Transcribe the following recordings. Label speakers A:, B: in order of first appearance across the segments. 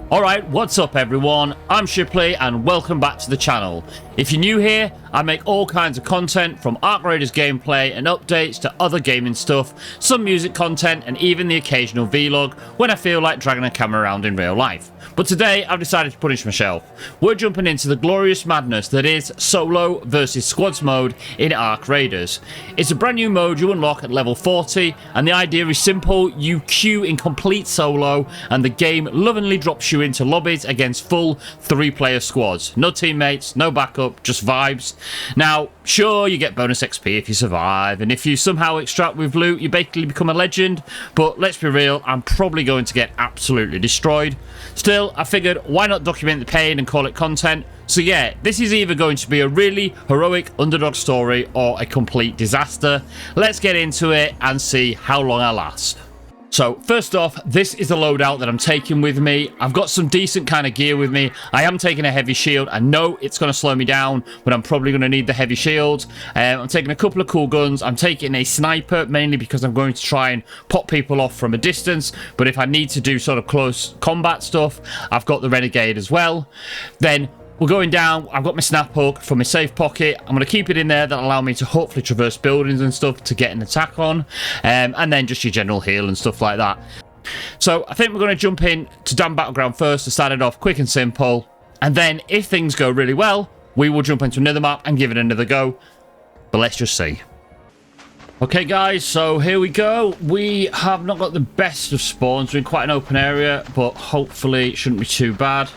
A: Alright, what's up everyone? I'm Shipley and welcome back to the channel. If you're new here, I make all kinds of content from Ark Raiders gameplay and updates to other gaming stuff, some music content and even the occasional vlog when I feel like dragging a camera around in real life. But today I've decided to punish myself. We're jumping into the glorious madness that is solo versus squads mode in Ark Raiders. It's a brand new mode you unlock at level 40 and the idea is simple. You queue in complete solo and the game lovingly drops you into lobbies against full 3-player squads. No teammates, no backup, just vibes. Now, sure, you get bonus XP if you survive, and if you somehow extract with loot, you basically become a legend, but let's be real, I'm probably going to get absolutely destroyed. Still, I figured, why not document the pain and call it content? So yeah, this is either going to be a really heroic underdog story or a complete disaster. Let's get into it and see how long I last. So, first off, this is the loadout that I'm taking with me. I've got some decent kind of gear with me. I am taking a heavy shield. I know it's going to slow me down, but I'm probably going to need the heavy shield. I'm taking a couple of cool guns. I'm taking a sniper, mainly because I'm going to try and pop people off from a distance. But if I need to do sort of close combat stuff, I've got the renegade as well. Then we're going down. I've got my snap hook from my safe pocket. I'm going to keep it in there. That'll allow me to hopefully traverse buildings and stuff to get an attack on. And then just your general heal and stuff like that. So I think we're going to jump in to Dam Battleground first to start it off quick and simple. And then if things go really well, we will jump into another map and give it another go. But let's just see. Okay guys, so here we go. We have not got the best of spawns. We're in quite an open area, but hopefully it shouldn't be too bad.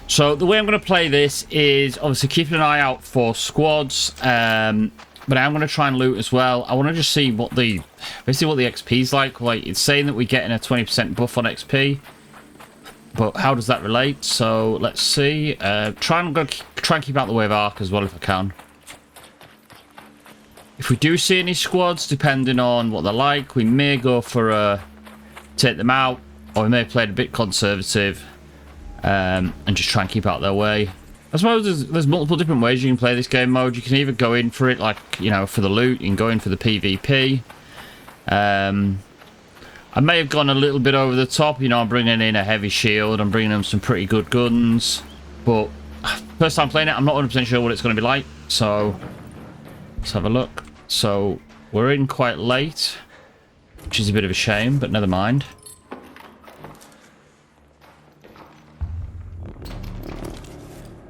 A: So the way I'm going to play this is obviously keeping an eye out for squads, but I'm going to try and loot as well. I want to just see what the XP is like. Like, it's saying that we're getting a 20% buff on XP, but how does that relate? So let's see. Try and keep out the way of Ark as well if I can. If we do see any squads, depending on what they're like, we may go for a take them out, or we may play it a bit conservative. And just try and keep out their way. I suppose there's multiple different ways you can play this game mode. You can either go in for it, like, you know, for the loot. You can go in for the PvP. I may have gone a little bit over the top. You know, I'm bringing in a heavy shield. I'm bringing in some pretty good guns. But first time playing it, I'm not 100% sure what it's going to be like. So let's have a look. So we're in quite late, which is a bit of a shame, but never mind.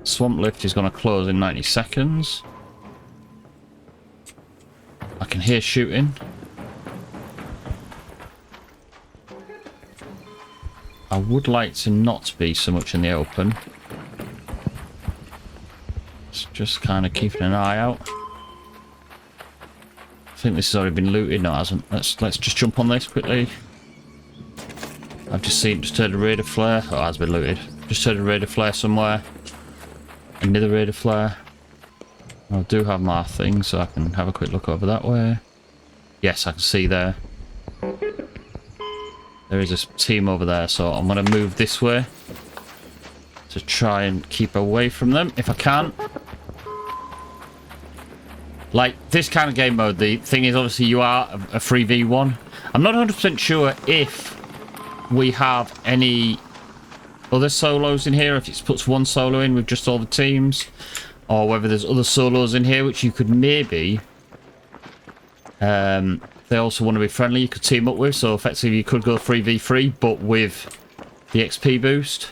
A: Swamp lift is going to close in 90 seconds. I can hear shooting. I would like to not be so much in the open. It's just kind of keeping an eye out. I think this has already been looted. No, it hasn't. Let's just jump on this quickly. I've just heard a raider flare. Oh, it has been looted. Just heard a raider flare somewhere. Another raider flare. I do have my thing, so I can have a quick look over that way. Yes, I can see there. There is a team over there, so I'm going to move this way to try and keep away from them if I can. Like, this kind of game mode, the thing is, obviously, you are a 3v1. I'm not 100% sure if we have any other solos in here, if it puts one solo in with just all the teams, or whether there's other solos in here which you could maybe they also want to be friendly, you could team up with, so effectively you could go 3v3 but with the XP boost,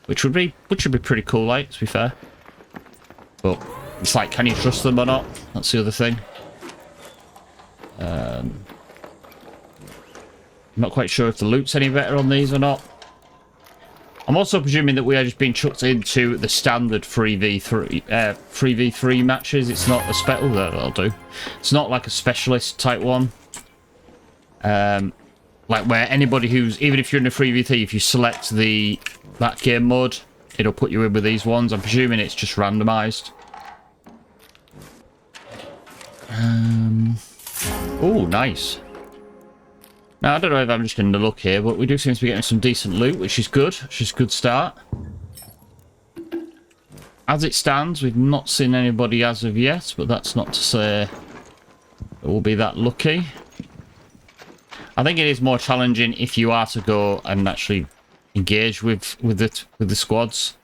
A: which would be pretty cool, like, to be fair. But it's like, can you trust them or not? That's the other thing. I'm not quite sure if the loot's any better on these or not. I'm also presuming that we are just being chucked into the standard 3v3 matches. It's not a special. That'll do. It's not like a specialist type one. Like where anybody who's, even if you're in a 3v3, if you select that game mode, it'll put you in with these ones. I'm presuming it's just randomized. Oh, nice. Now, I don't know if I'm just going to look here, but we do seem to be getting some decent loot, which is good. Which is a good start. As it stands, we've not seen anybody as of yet, but that's not to say that we'll be that lucky. I think it is more challenging if you are to go and actually engage with the squads.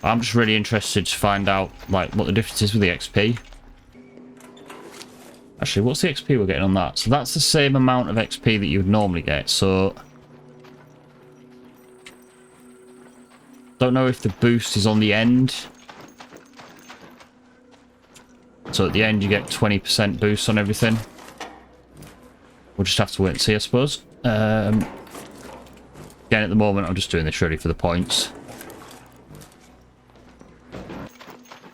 A: I'm just really interested to find out like what the difference is with the XP. Actually, what's the XP we're getting on that? So that's the same amount of XP that you would normally get. So don't know if the boost is on the end. So at the end you get 20% boost on everything. We'll just have to wait and see, I suppose. Again, at the moment I'm just doing this really for the points.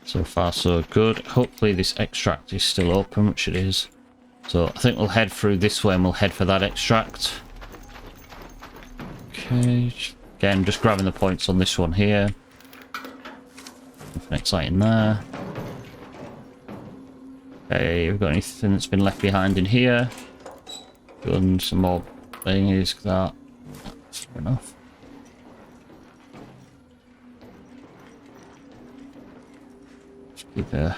A: So far so good. Hopefully this extract is still open, which it is. So I think we'll head through this way and we'll head for that extract. Okay. Again, just grabbing the points on this one here. Nothing exciting there. Okay, we've got anything that's been left behind in here. Done some more thingies, that. That's fair enough. Keep a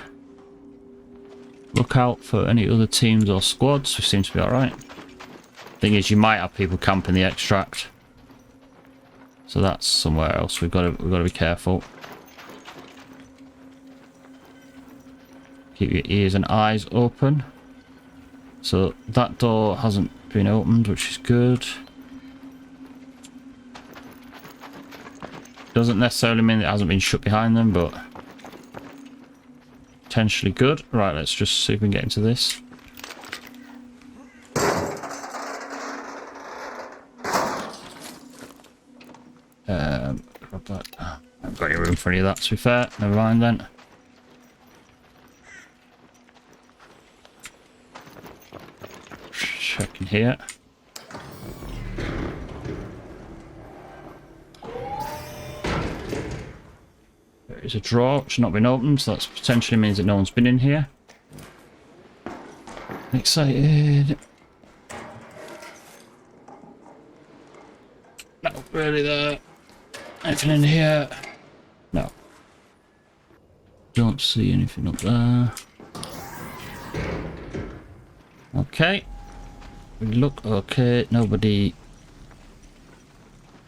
A: lookout for any other teams or squads. We seem to be alright. Thing is, you might have people camping the extract, so that's somewhere else. We've got to be careful. Keep your ears and eyes open. So that door hasn't been opened, which is good. Doesn't necessarily mean it hasn't been shut behind them, but potentially good. Right, let's just see if we can get into this. Grab that. I haven't got any room for any of that, to be fair. Never mind then. Checking here. There is a drawer which has not been opened, so that potentially means that no one's been in here. Excited. Not really there. Anything in here? No. Don't see anything up there. Okay. We look okay. Nobody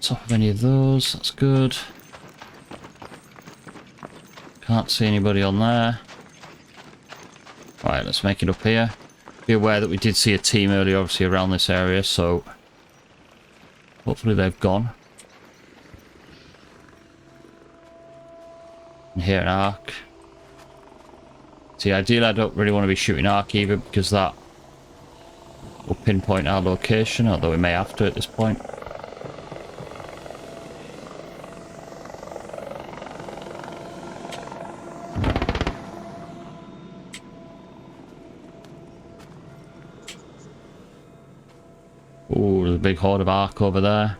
A: top of any of those. That's good. Can't see anybody on there. Right, let's make it up here. Be aware that we did see a team earlier, obviously, around this area, so hopefully they've gone. And here an arc. See, ideally I don't really want to be shooting arc either, because that will pinpoint our location, although we may have to at this point. Oh, there's a big horde of arc over there.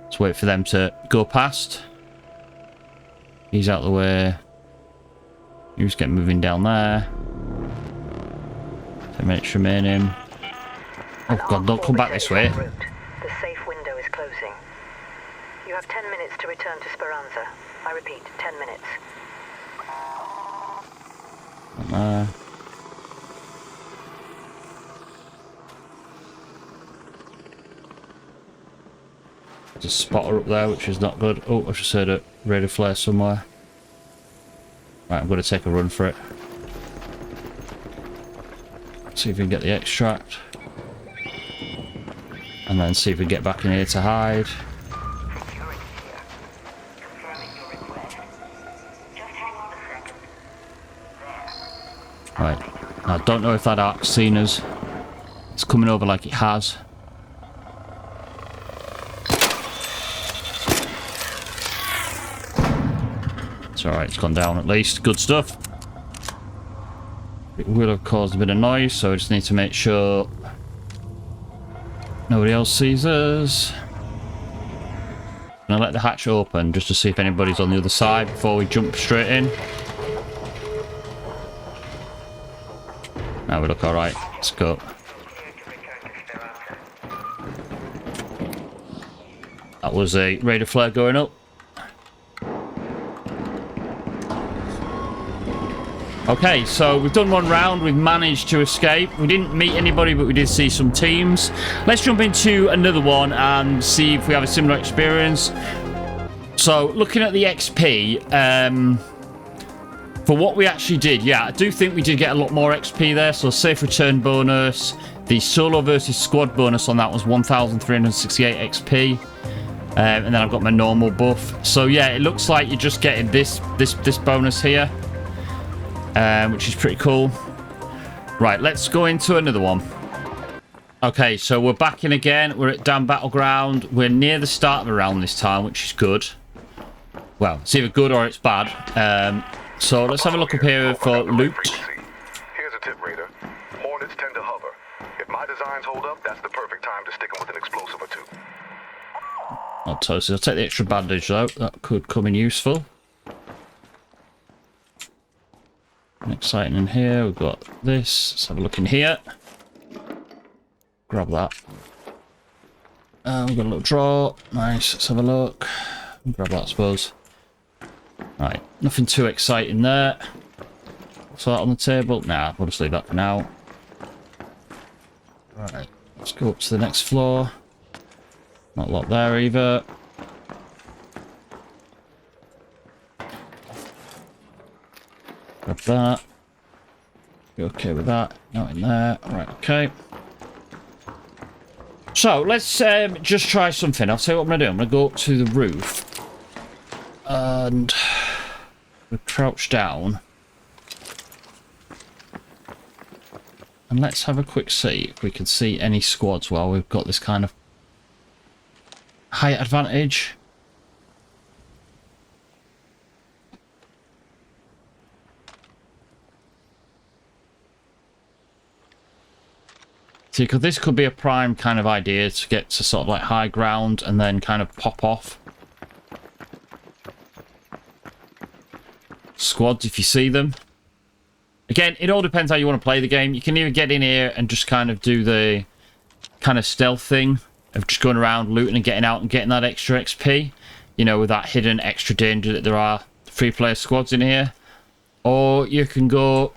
A: Let's wait for them to go past. He's out of the way. You just get moving down there. 10 minutes remaining. Oh god, don't come back this way.
B: The safe window is closing. You have 10 minutes to return to Speranza. I repeat, 10 minutes.
A: Not there. There's a spotter up there, which is not good. Oh, I just heard a rate of flare somewhere. Right, I'm going to take a run for it. See if we can get the extract. And then see if we can get back in here to hide. Right. I don't know if that arc's seen us. It's coming over like it has. It's alright, it's gone down at least. Good stuff. It will have caused a bit of noise, so I just need to make sure nobody else sees us. And I'll let the hatch open just to see if anybody's on the other side before we jump straight in. Now we look alright. Let's go. That was a radar flare going up. Okay, so we've done one round. We've managed to escape. We didn't meet anybody, but we did see some teams. Let's jump into another one and see if we have a similar experience. So, looking at the XP, for what we actually did, yeah, I do think we did get a lot more XP there. So, safe return bonus. The solo versus squad bonus on that was 1,368 XP. And then I've got my normal buff. So, yeah, it looks like you're just getting this bonus here. Which is pretty cool. Right, let's go into another one. Okay, so we're back in again. We're at Dam Battleground. We're near the start of the round this time, which is good. Well, it's either good or it's bad. So let's have a look up here for loot.
C: Here's a tip, Raider. Hornets tend to hover. If my designs hold up, that's the perfect time to stick them with an explosive or two.
A: I'll take the extra bandage though. That could come in useful. Exciting in here. We've got this. Let's have a look in here. Grab that. We've got a little drawer. Nice. Let's have a look. Grab that, I suppose. Right. Nothing too exciting there. What's that on the table? Nah, we'll just leave that for now. Right. Let's go up to the next floor. Not a lot there either. Grab that. You okay with that? Not in there. Right, okay. So, let's just try something. I'll tell you what I'm going to do. I'm going to go up to the roof. And we'll crouch down. And let's have a quick see if we can see any squads while we've got this kind of height advantage. See, because this could be a prime kind of idea to get to sort of like high ground and then kind of pop off. Squads, if you see them. Again, it all depends how you want to play the game. You can either get in here and just kind of do the kind of stealth thing of just going around looting and getting out and getting that extra XP. You know, with that hidden extra danger that there are free-player squads in here. Or you can go,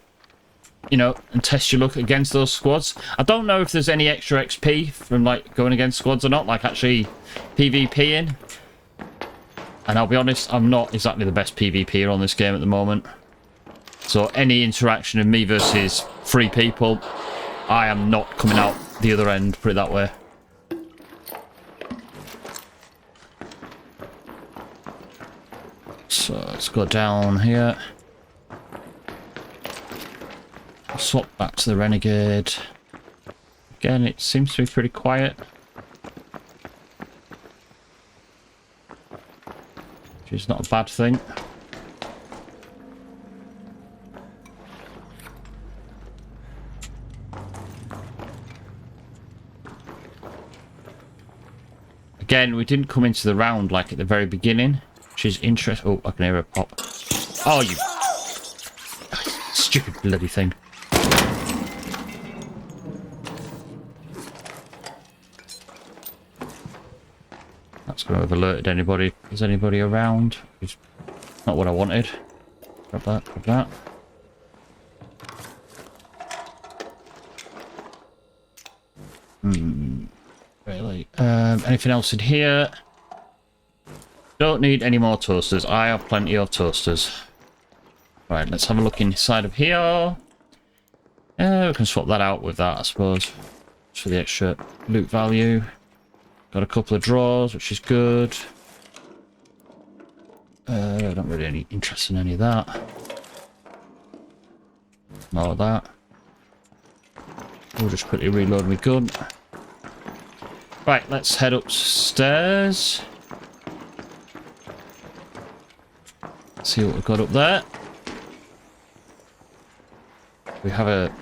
A: you know, and test your luck against those squads. I don't know if there's any extra XP from, like, going against squads or not, like actually PvPing. And I'll be honest, I'm not exactly the best PvPer on this game at the moment. So any interaction of me versus 3 people, I am not coming out the other end, put it that way. So let's go down here. Swap back to the Renegade. Again, it seems to be pretty quiet. Which is not a bad thing. Again, we didn't come into the round like at the very beginning, which is interesting. Oh, I can hear a pop. Oh, you stupid bloody thing. That's going to have alerted anybody. Is anybody around? It's not what I wanted. Grab that, grab that. Really? Anything else in here? Don't need any more toasters. I have plenty of toasters. Right, let's have a look inside of here. We can swap that out with that, I suppose. Just for the extra loot value. Got a couple of drawers, which is good. I don't really any interest in any of that. More of that. We'll just quickly reload my gun. Right, let's head upstairs. See what we've got up there. We have a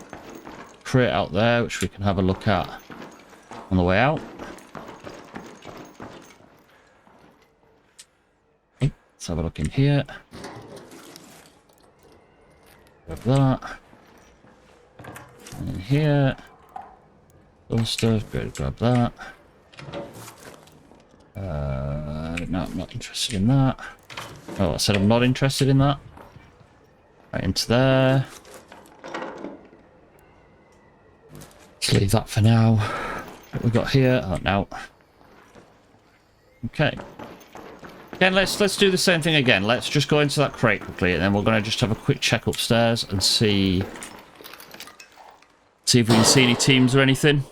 A: crate out there, which we can have a look at on the way out. Let's have a look in here. Grab that. And in here. Those stuff, great, grab that. No, I'm not interested in that. Oh, I said I'm not interested in that. Right into there. Let's leave that for now. What we got here? Oh, no. Okay. Again, let's do the same thing again. Let's just go into that crate quickly, and then we're going to just have a quick check upstairs and see if we can see any teams or anything.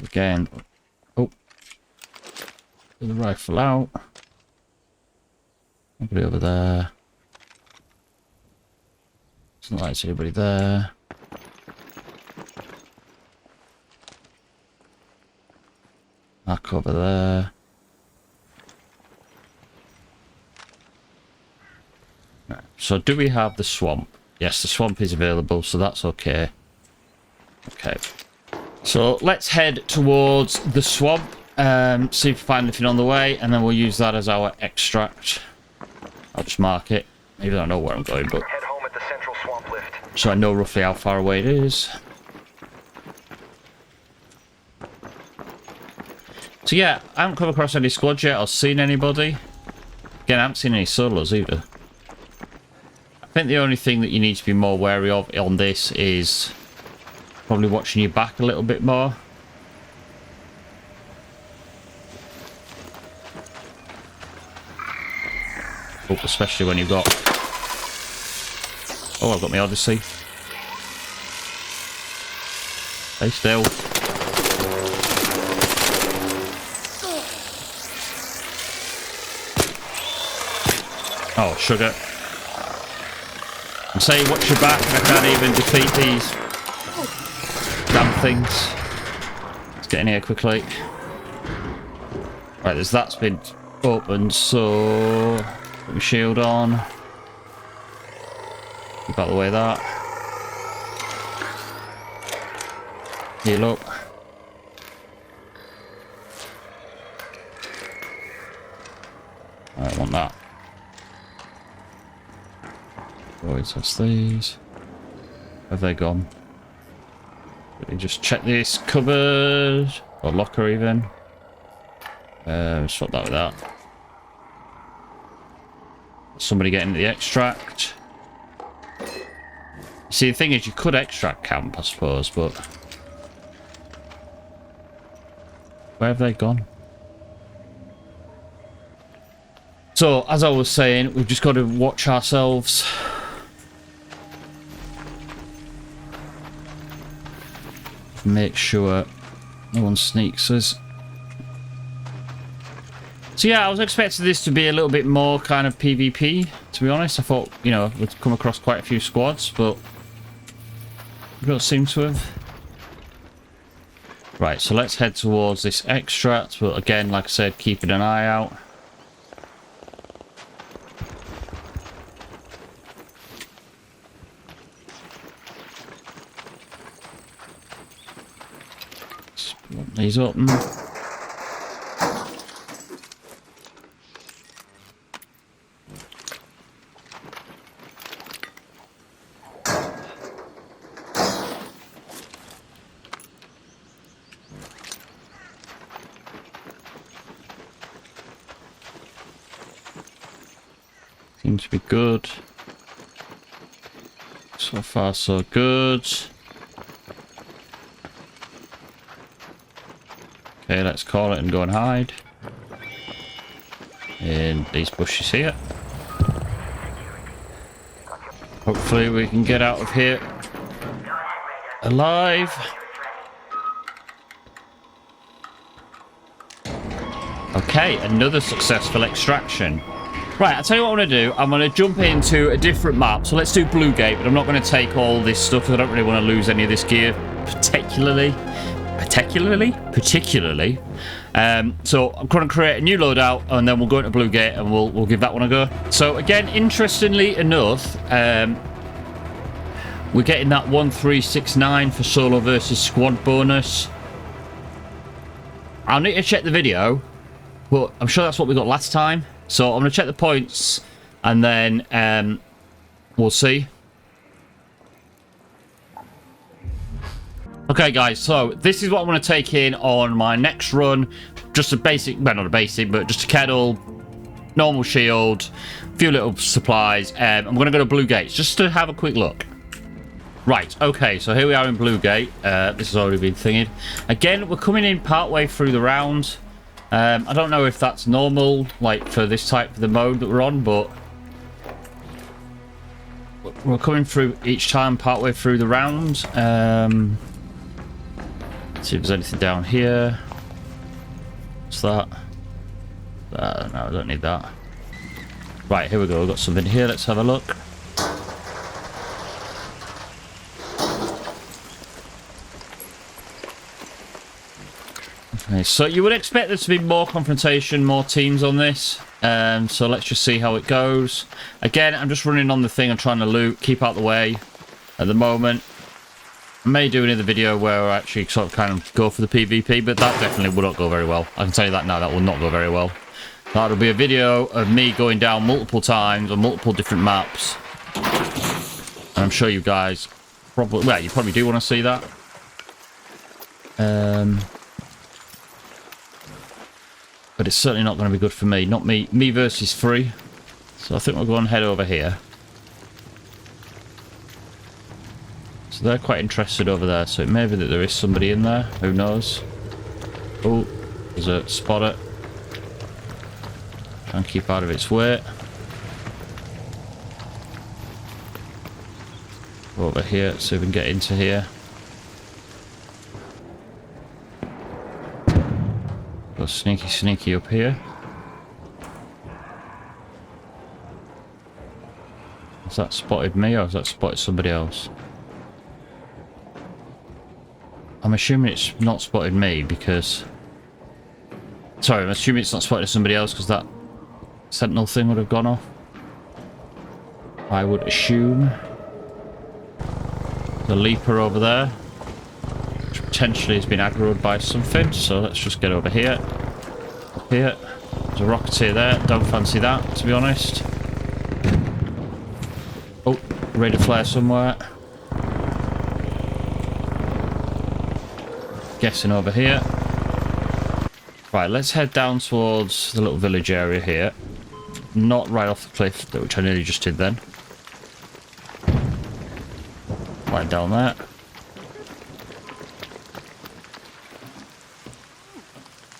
A: Again. Oh. Get the rifle out. Nobody over there. Doesn't like to see anybody there. Back over there. Right. So do we have the swamp? Yes, the swamp is available, so that's okay. Okay. So let's head towards the swamp, see if we find anything on the way, and then we'll use that as our extract. I'll just mark it. Maybe I don't know where I'm going, but
C: Head home at the central swamp lift.
A: so I know roughly how far away it is. So yeah, I haven't come across any squads yet or seen anybody. Again, I haven't seen any solos either. I think the only thing that you need to be more wary of on this is probably watching your back a little bit more. Oh, especially when you've got... Oh, I've got my Odyssey. Stay still. Oh, sugar. I'm saying watch your back and I can't even defeat these damn things. Let's get in here quickly. Right, that's been opened, so put my shield on. Keep out of the way of that. Heal up. I don't want that. Voids, that's these. Have they gone? Let me just check this cupboard or locker even. Swap that with that. Somebody getting the extract. See, the thing is, you could extract camp, I suppose, but where have they gone? So, as I was saying, we've just got to watch ourselves. Make sure no one sneaks us. So yeah, I was expecting this to be a little bit more kind of PvP, to be honest. I thought, you know, we'd come across quite a few squads, but we don't seem to have. Right, so let's head towards this extract, but again, like I said, keeping an eye out. These open. Seems to be good. So far, so good. Okay, let's call it and go and hide. In these bushes here. Hopefully we can get out of here alive. Okay, another successful extraction. Right, I'll tell you what I'm going to do. I'm going to jump into a different map. So let's do Blue Gate, but I'm not going to take all this stuff because I don't really want to lose any of this gear, particularly. So I'm going to create a new loadout and then we'll go into Blue Gate and we'll give that one a go. So again, interestingly enough, we're getting that 1369 for solo versus squad bonus. I'll need to check the video, but I'm sure that's what we got last time. So I'm going to check the points and then we'll see. Okay guys, so this is what I'm going to take in on my next run. just a basic, well, not a basic, but just a kettle, normal shield, a few little supplies. I'm going to go to Blue Gates just to have a quick look. Right, okay, so here we are in Blue Gate. This has already been thingied. Again, we're coming in partway through the round. I don't know if that's normal, like for this type of the mode that we're on, but we're coming through each time partway through the round. Let's see if there's anything down here. What's that? No, I don't need that. Right, here we go. We've got something here. Let's have a look. Okay, so you would expect there to be more confrontation, more teams on this. So let's just see how it goes. Again, I'm just running on the thing. I'm trying to loot, keep out the way at the moment. I may do another video where I actually sort of kind of go for the PvP, but that definitely will not go very well. I can tell you that now, that will not go very well. That'll be a video of me going down multiple times on multiple different maps. And I'm sure you guys probably, well, you probably do want to see that. But it's certainly not going to be good for me. Not me. Me versus 3. So I think we'll go and head over here. So they're quite interested over there. So it may be that there is somebody in there. Who knows? Oh, there's a spotter. Try and keep out of its way. Go over here, so we can get into here. Go sneaky, sneaky up here. Has that spotted me, or has that spotted somebody else? I'm assuming it's not spotted me because... Sorry, I'm assuming it's not spotted somebody else because that sentinel thing would have gone off. I would assume. The leaper over there, which potentially has been aggroed by something, so let's just get over here. Up here. There's a rocketeer there. Don't fancy that, to be honest. Oh, rate of flare somewhere. Guessing over here. Right, let's head down towards the little village area here. Not right off the cliff, which I nearly just did then. Right down there.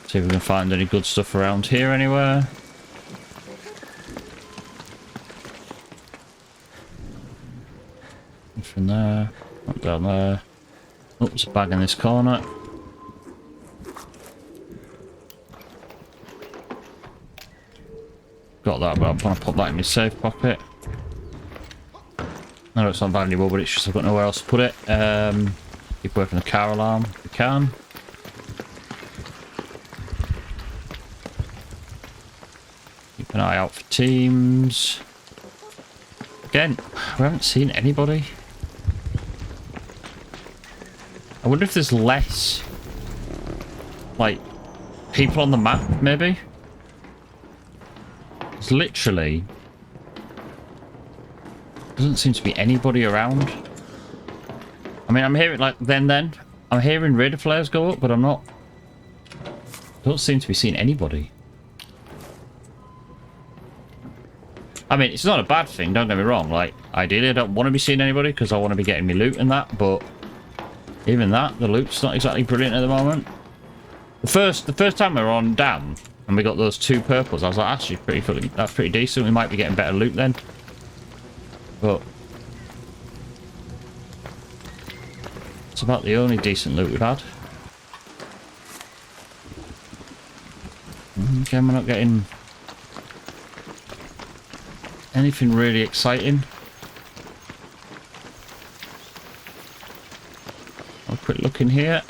A: See if we can find any good stuff around here anywhere. Nothing there. Not down there. Oh, there's a bag in this corner. Got that, but I'm going to put that in my safe pocket. No, it's not valuable, but it's just I've got nowhere else to put it. Keep working the car alarm if we can. Keep an eye out for teams. Again, we haven't seen anybody. I wonder if there's less, like, people on the map, maybe? There's literally... doesn't seem to be anybody around. I mean, I'm hearing, like, then. I'm hearing radar flares go up, but I'm not... don't seem to be seeing anybody. I mean, it's not a bad thing, don't get me wrong. Like, ideally, I don't want to be seeing anybody because I want to be getting me loot and that, but... even that, the loot's not exactly brilliant at the moment. The first time we were on Dam, and we got those 2 purples, I was like, actually, that's pretty decent. We might be getting better loot then. But it's about the only decent loot we've had. Again, we're not getting anything really exciting. I'll quick look in here.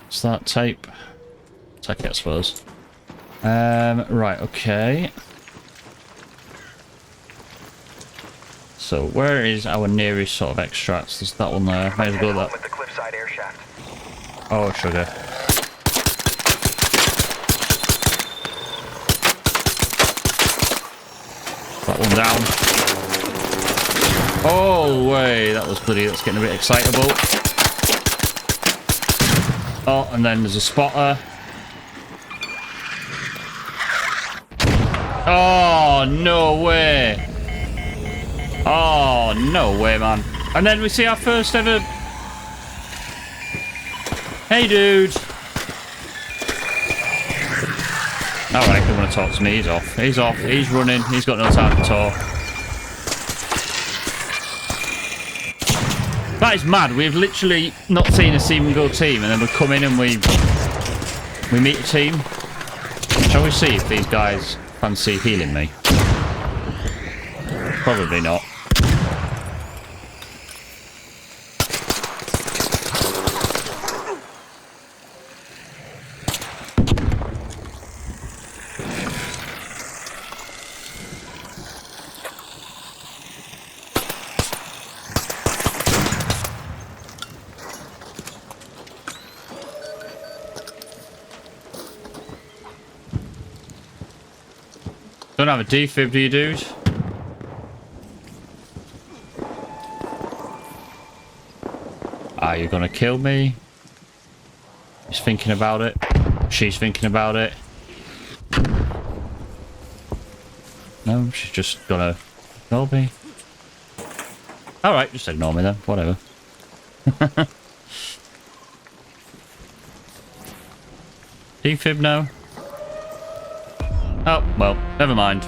A: What's that tape? Take it, I suppose. Right, okay. So where is our nearest sort of extracts? There's that one there. May as well go that.
C: With the cliffside air shaft.
A: Oh, sugar. That one down. Oh, way. That was bloody... that's getting a bit excitable. Oh, and then there's a spotter. Oh, no way. Oh, no way, man. And then we see our first ever... Hey, dude. Alright, don't want to talk to me. He's off. He's off. He's running. He's got no time to talk. That is mad. We've literally not seen a single team, and then we come in and we meet a team. Shall we see if these guys fancy healing me? Probably not. Don't have a defib, do you, dude? Are you gonna kill me? He's thinking about it. She's thinking about it. No, she's just gonna ignore me. Alright, just ignore me then. Whatever. Defib, no. Oh, well, never mind.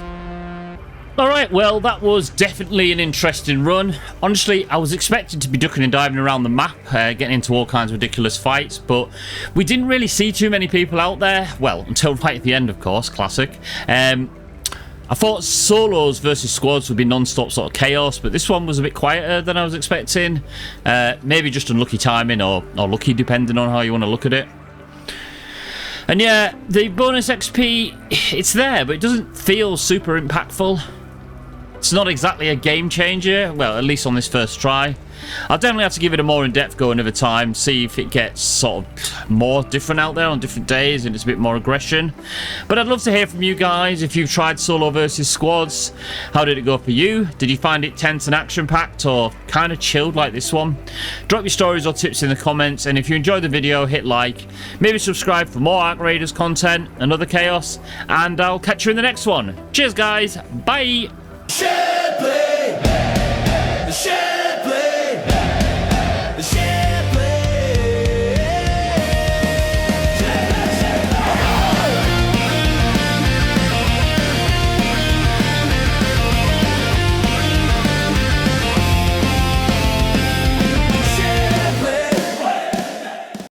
A: Alright, well, that was definitely an interesting run. Honestly, I was expecting to be ducking and diving around the map, getting into all kinds of ridiculous fights, but we didn't really see too many people out there. Well, until right at the end, of course, classic. I thought solos versus squads would be non-stop sort of chaos, but this one was a bit quieter than I was expecting. Maybe just unlucky timing or lucky, depending on how you want to look at it. And yeah, the bonus XP, it's there, but it doesn't feel super impactful. It's not exactly a game changer, well, at least on this first try. I'll definitely have to give it a more in-depth go another time, see if it gets sort of more different out there on different days and it's a bit more aggression. But I'd love to hear from you guys if you've tried solo versus squads. How did it go for you? Did you find it tense and action-packed or kind of chilled like this one? Drop your stories or tips in the comments, and if you enjoyed the video, hit like. Maybe subscribe for more Ark Raiders content and other chaos, and I'll catch you in the next one. Cheers, guys. Bye.
D: Shit!